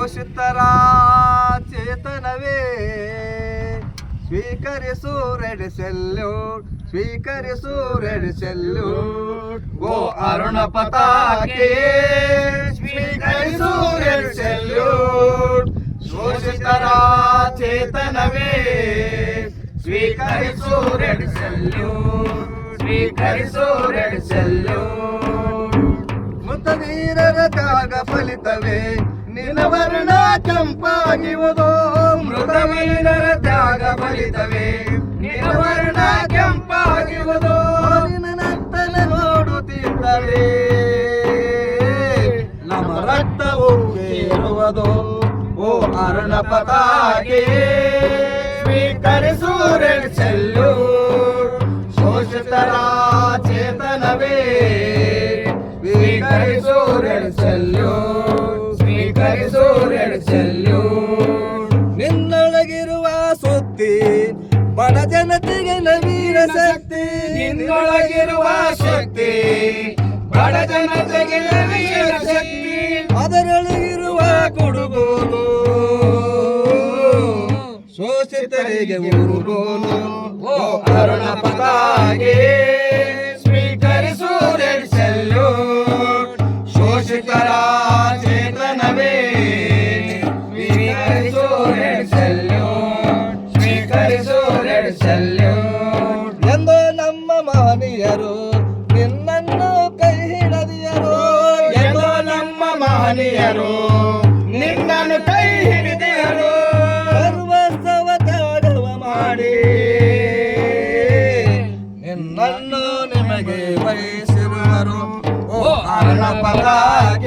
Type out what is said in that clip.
ಶೋಷಿತರ ಚೇತನವೇ ಸ್ವೀಕರಿಸು red salute, ಸ್ವೀಕರಿಸು red salute. ಓ ಅರುಣ ಪತಾಕೆ ಸ್ವೀಕರಿಸು ರೆಡ್ ಸೆಲ್ಯೂಟ್. ಶೋಷಿತರ ಚೇತನವೇ ಸ್ವೀಕರಿಸು ರೆಡ್ ಸೆಲ್ಯೂಟ್, ಸ್ವೀಕರಿಸು ರೆಡ್ ಸೆಲ್ಯೂಟ್. ಮೃತವೀರರ ತ್ಯಾಗ ಫಲಿತವೇ ನಿನ್ನ ವರ್ಣ ಕೆಂಪಾಗಿರುವುದು. ಮೃತವೀರರ ತ್ಯಾಗ ಫಲಿತವೇ ನಿನ್ನ ವರ್ಣ ಕೆಂಪಾಗಿರುವುದು. ನಿನ್ನ ನರ್ತನ ನೋಡುತ್ತಿದ್ದರೆ ನಮ್ಮ ರಕ್ತವು ಏರುವುದು. ಓ ಅರುಣ ಪತಾಕೆ ಸ್ವೀಕರಿಸು ರೆಡ್ ಸೆಲ್ಯೂಟ್. ಶೋಷಿತರ ಚೇತನವೇ ಸ್ವೀಕರಿಸು ರೆಡ್ ಸೆಲ್ಯೂಟ್, ಸ್ವೀಕರಿಸು ರೆಡ್ ಸೆಲ್ಯೂಟ್. ನಿನ್ನೊಳಗಿರುವ ಸುದ್ದಿ ಬಡ ಜನತೆಗೆ ನವೀನ ಶಕ್ತಿ. ನಿನ್ನೊಳಗಿರುವ ಶಕ್ತಿ ಬಡ ಜನತೆಗೆ ನವೀನ ಶಕ್ತಿ. ಅದರೊಳಗಿರುವ ಕೊಡುಗೋಲು ಶೋಷಿತರಿಗೆ ಉರುಗೋಲು. ಓ ಅರುಣ ಪತಾಕೆ ಸ್ವೀಕರಿಸು ರೆಡ್ ಸೆಲ್ಯೂಟ್. ಶೋಷಿತರ ಚೇತನವೇ ಸ್ವೀಕರಿಸು ರೆಡ್ ಸೆಲ್ಯೂಟ್, ಸ್ವೀಕರಿಸು ರೆಡ್ ಸೆಲ್ಯೂಟ್. ಎಂದು ನಮ್ಮ ಮಹನೀಯರು ನಿನ್ನನ್ನು ಕೈ ಹಿಡಿದಿಯರು. ಎಂದು ನಮ್ಮ ಮಹನೀಯರು ನಿನ್ನನ್ನು ಕೈ ಹಿಡಿದಿಯರು. ಸರ್ವಸ್ವ ತ್ಯಾಗವ ಮಾಡಿ ನಿನ್ನನ್ನು ನಿಮಗೆ ವಹಿಸಿರುವರು. ಓ ಅರುಣ ಪತಾಕೆ